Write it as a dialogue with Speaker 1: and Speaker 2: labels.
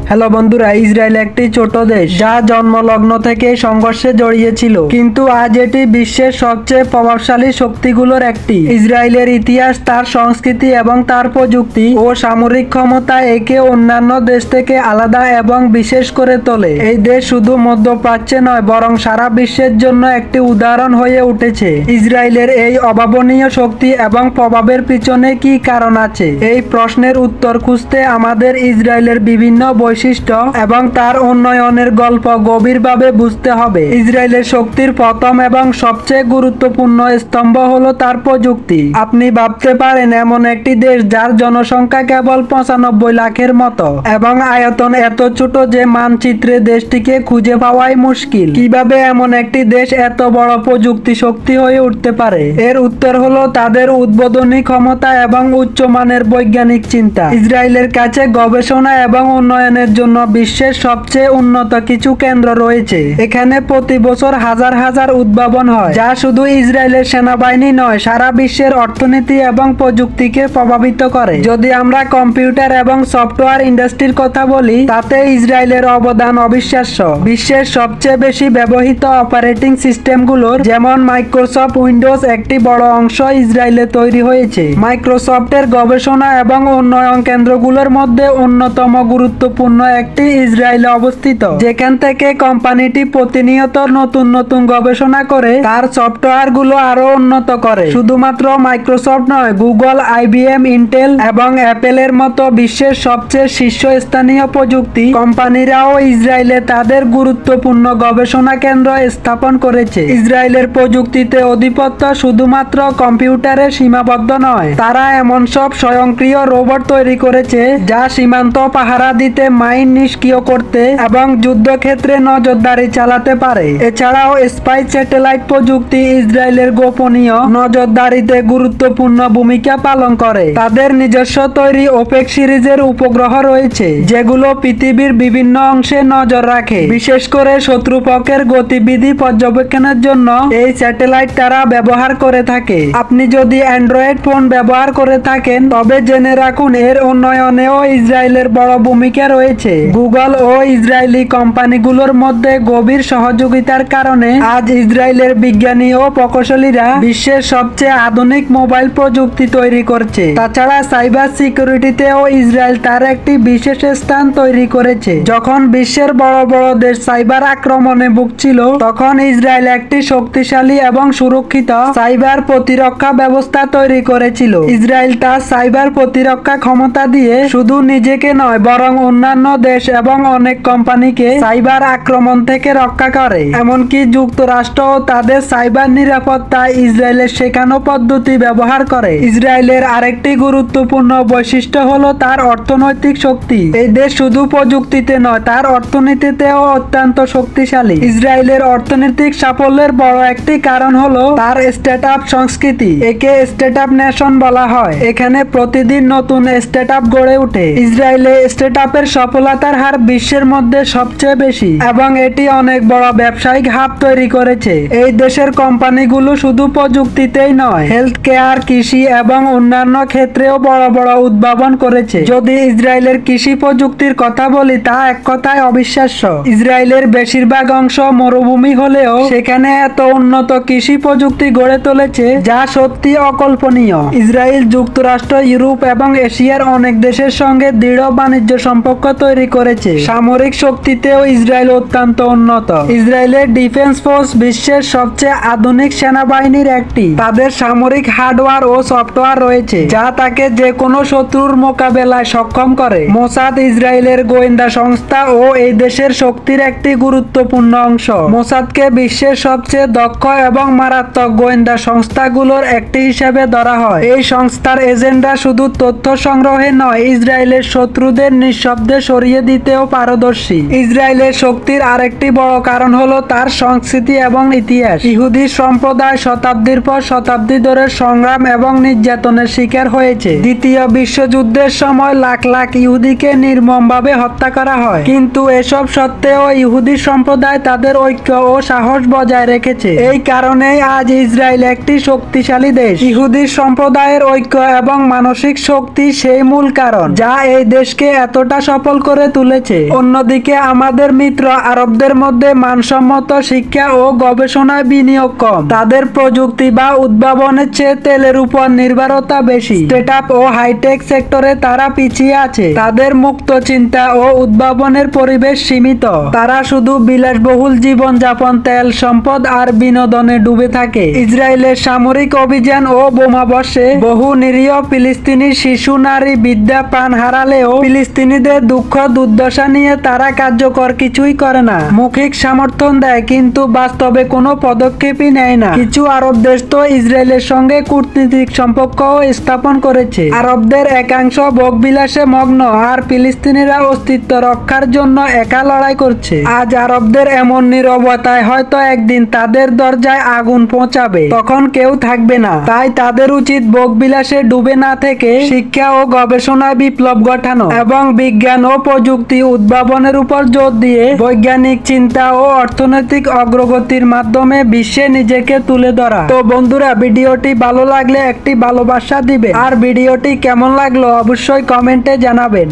Speaker 1: Hello বন্ধুরা, Israel একটি ছোট দেশ যা জন্মলগ্ন থেকে সংঘর্ষে জড়িয়েছিল, কিন্তু আজ এটি বিশ্বের সবচেয়ে প্রভাবশালী শক্তিগুলোর একটি। ইসরায়েলের ইতিহাস, তার সংস্কৃতি এবং তার প্রযুক্তি ও সামরিক ক্ষমতা একে অন্যান্য দেশ থেকে আলাদা এবং বিশেষ করে তোলে। এই দেশ শুধু মধ্যপ্রাচ্যে নয়, বরং সারা বিশ্বের জন্য একটি উদাহরণ হয়ে উঠেছে। ইসরায়েলের এই অভাবনীয় শক্তি এবং প্রভাবের পিছনে কি কারণ আছে, এই প্রশ্নের উত্তর খুঁজতে আমাদের ইসরায়েলের বিভিন্ন বৈশিষ্ট্য এবং তার উন্নয়নের গল্প গভীরভাবে বুঝতে হবে। ইসরায়েলের শক্তির প্রথম এবং সবচেয়ে গুরুত্বপূর্ণ স্তম্ভ হলো তার প্রযুক্তি। আপনি ভাবতে পারেন, এমন একটি দেশ যার জনসংখ্যা কেবল 95 লাখের মতো এবং আয়তন এত ছোট যে মানচিত্রে দেশটিকে খুঁজে পাওয়াই মুশকিল। কিভাবে এমন একটি দেশ এত বড় প্রযুক্তি শক্তি হয়ে উঠতে পারে? এর উত্তর হলো তাদের উদ্বোধনী ক্ষমতা এবং উচ্চমানের বৈজ্ঞানিক চিন্তা। ইসরায়েলের কাছে গবেষণা এবং উন্নয়নের জন্য বিশ্বের সবচেয়ে উন্নত কিছু কেন্দ্র রয়েছে। এখানে প্রতি বছর হাজার হাজার উদ্ভাবন হয়, যা শুধু ইসরায়েলের সেনাবাহিনী নয়, সারা বিশ্বের অর্থনীতি এবং প্রযুক্তিকে প্রভাবিত করে। যদি আমরা কম্পিউটার এবং সফটওয়্যার ইন্ডাস্ট্রির কথা বলি, তাতে ইসরায়েলের অবদান অবিশ্বাস্য। বিশ্বের সবচেয়ে বেশি ব্যবহৃত অপারেটিং সিস্টেমগুলোর, যেমন মাইক্রোসফট উইন্ডোজ, একটি বড় অংশ ইসরায়েলে তৈরি হয়েছে। মাইক্রোসফটের গবেষণা এবং উন্নয়ন কেন্দ্রগুলোর মধ্যে অন্যতম গুরুত্বপূর্ণ একটি ইসরায়েলে অবস্থিত, যেখান থেকে কোম্পানিটি প্রতিনিয়ত নতুন নতুন গবেষণা করে তার সফটওয়্যার গুলো আরো উন্নত করে। শুধুমাত্র মাইক্রোসফট নয়, গুগল, আইবিএম, ইন্টেল এবং অ্যাপেলের মতো বিশ্বের সবচেয়ে শীর্ষস্থানীয় প্রযুক্তি কোম্পানিরাও ইসরায়েলে তাদের গুরুত্বপূর্ণ গবেষণা কেন্দ্র স্থাপন করেছে। ইসরায়েলের প্রযুক্তিতে আধিপত্য শুধুমাত্র কম্পিউটারে সীমাবদ্ধ নয়, তারা এমন সব স্বয়ংক্রিয় রোবট তৈরি করেছে যা সীমান্ত পাহারা দিতে, মাইন নিষ্ক্রিয় করতে এবং যুদ্ধক্ষেত্রে নজরদারি চালাতে পারে। এছাড়াও স্পাই স্যাটেলাইট প্রযুক্তি ইসরায়েলের গোপনীয় নজরদারিতে গুরুত্বপূর্ণ ভূমিকা পালন করে। তাদের নিজস্ব তৈরি ওপেক সিরিজের উপগ্রহ রয়েছে, যেগুলো পৃথিবীর বিভিন্ন অংশে নজর রাখে, বিশেষ করে শত্রুপক্ষের গতিবিধি পর্যবেক্ষণের জন্য এই স্যাটেলাইট তারা ব্যবহার করে থাকে। আপনি যদি অ্যান্ড্রয়েড ফোন ব্যবহার করে থাকেন, তবে জেনে রাখুন এর উন্নয়নেও ইসরায়েলের বড় ভূমিকা রয়েছে। গুগল ও ইসরায়েলি কোম্পানিগুলোর মধ্যে গভীর সহযোগিতার কারণে আজ ইসরায়েলের বিজ্ঞানী ও প্রকৌশলীরা বিশ্বের সবচেয়ে আধুনিক মোবাইল প্রযুক্তি তৈরি করছে। তাছাড়া সাইবার সিকিউরিটিতেও ইসরায়েল তার একটি বিশেষ স্থান তৈরি করেছে। যখন বিশ্বের বড় বড় দেশ সাইবার আক্রমণে ভুগছিল, তখন ইসরায়েল একটি শক্তিশালী এবং সুরক্ষিত সাইবার প্রতিরক্ষা ব্যবস্থা তৈরি করেছিল। ইসরায়েল তার সাইবার প্রতিরক্ষা ক্ষমতা দিয়ে শুধু নিজেকে নয়, বরং অন্যান্য দেশ এবং অনেক কোম্পানিকে সাইবার আক্রমণ থেকে রক্ষা করে। এমনকি যুক্তরাষ্ট্রও তাদের সাইবার নিরাপত্তায় ইসরায়েলের শেখানো পদ্ধতি ব্যবহার করে। ইসরায়েলের আরেকটি গুরুত্বপূর্ণ বৈশিষ্ট্য হলো তার অর্থনৈতিক শক্তি। এই দেশ শুধু প্রযুক্তিতে নয়, তার অর্থনীতিতেও অত্যন্ত শক্তিশালী। ইসরায়েলের অর্থনৈতিক সাফল্যের বড় একটি কারণ হলো তার স্টার্টআপ সংস্কৃতি। একে স্টার্টআপ নেশন বলা হয়। এখানে প্রতিদিন নতুন স্টার্টআপ গড়ে ওঠে। ইসরায়েলে স্টার্টআপের সফলতার হার বিশ্বের মধ্যে সবচেয়ে বেশি এবং এটি অনেক বড় ব্যবসায়িক হাব তৈরি করেছে। এই দেশের কোম্পানিগুলো শুধু প্রযুক্তিতেই নয়, হেলথ কেয়ার, কৃষি এবং অন্যান্য ক্ষেত্রেও বড় বড় উদ্ভাবন করেছে। যদি ইসরায়েলের কৃষি প্রযুক্তির কথা বলি, তা এক কথায় অবিশ্বাস্য। ইসরায়েলের বেশিরভাগ অংশ মরুভূমি হলেও সেখানে এত উন্নত কৃষি প্রযুক্তি গড়ে তুলেছে যা সত্যি অকল্পনীয়। ইসরায়েল যুক্তরাষ্ট্র, ইউরোপ এবং এশিয়ার অনেক দেশের সঙ্গে দৃঢ় বাণিজ্য সম্পর্ক তৈরি করেছে। সামরিক শক্তিতেও ইসরায়েল অত্যন্ত উন্নত। ইসরায়েলের ডিফেন্স ফোর্স বিশ্বের সবচেয়ে আধুনিক সেনাবাহিনীর একটি। তাদের সামরিক হার্ডওয়্যার ও সফটওয়্যার রয়েছে যা তাকে যে কোনো শত্রুর মোকাবেলায় সক্ষম করে। মোসাদ ইসরায়েলের গোয়েন্দা সংস্থা ও এই দেশের শক্তির একটি গুরুত্বপূর্ণ অংশ। মোসাদকে বিশ্বের সবচেয়ে দক্ষ এবং মারাত্মক গোয়েন্দা সংস্থাগুলোর একটি হিসেবে ধরা হয়। এই সংস্থার এজেন্ডা শুধু তথ্য সংগ্রহে নয়, ইসরায়েলের শত্রুদের নিঃশব্দে সরিয়ে দিতেও পারদর্শী। ইসরায়েলের শক্তির আরেকটি বড় কারণ হলো তার সংস্কৃতি এবং ইতিহাস। ইহুদি সম্প্রদায় শতাব্দীর পর শতাব্দী ধরে সংগ্রাম এবং নির্যাতনের শিকার হয়েছে। দ্বিতীয় বিশ্বযুদ্ধের সময় লাখ লাখ ইহুদিকে নির্মমভাবে হত্যা করা হয়, কিন্তু এসব সত্ত্বেও ইহুদি সম্প্রদায় তাদের ঐক্য ও সাহস বজায় রেখেছে। এই কারণেই আজ ইসরায়েল একটি শক্তিশালী দেশ। ইহুদি সম্প্রদায়ের ঐক্য এবং মানসিক শক্তি সেই মূল কারণ যা এই দেশকে এতটা সফল সফল করে তুলেছে। অন্যদিকে আমাদের মিত্র আরবদের মধ্যে মানসম্মত শিক্ষা ও গবেষণায় বিনিয়োগ কম। তাদের প্রযুক্তি বা উদ্ভাবনের চেয়ে তেলের উপর নির্ভরতা বেশি। স্টার্টআপ ও হাইটেক সেক্টরে তারা পিছিয়ে আছে। তাদের মুক্ত চিন্তা ও উদ্ভাবনের পরিবেশ সীমিত। তারা শুধু বিলাসবহুল জীবনযাপন, তেল সম্পদ আর বিনোদনে ডুবে থাকে। ইসরায়েলের সামরিক অভিযান ও বোমাবর্ষে বহু নিরীহ ফিলিস্তিনি শিশু, নারী, বৃদ্ধা প্রাণ হারালেও ফিলিস্তিনিদের দুঃখ দুর্দশা নিয়ে তারা কার্যকর কিছুই করে না। মৌখিক সমর্থন দেয় কিন্তু বাস্তবে কোনো পদক্ষেপই নেয় না। কিছু আরব দেশ তো ইসরায়েলের সঙ্গে কূটনৈতিক সম্পর্ক স্থাপন করেছে। আরবদের একাংশ ভোগবিলাসে মগ্ন, আর ফিলিস্তিনিরা অস্তিত্ব রক্ষার জন্য একা লড়াই করছে। আজ আরবদের এমন নীরবতায় হয়তো একদিন তাদের দরজায় আগুন পৌঁছাবে, তখন কেউ থাকবে না। তাই তাদের উচিত ভোগবিলাসে ডুবে না থেকে শিক্ষা ও গবেষণায় বিপ্লব ঘটানো এবং বিজ্ঞান ও প্রযুক্তি উদ্ভাবনের উপর জোর দিয়ে বৈজ্ঞানিক চিন্তা ও অর্থনৈতিক অগ্রগতির মাধ্যমে বিশ্বে নিজেকে তুলে ধরা। তো বন্ধুরা, ভিডিওটি ভালো লাগলে একটি ভালোবাসা দিবে, আর ভিডিওটি কেমন লাগলো অবশ্যই কমেন্টে জানাবেন।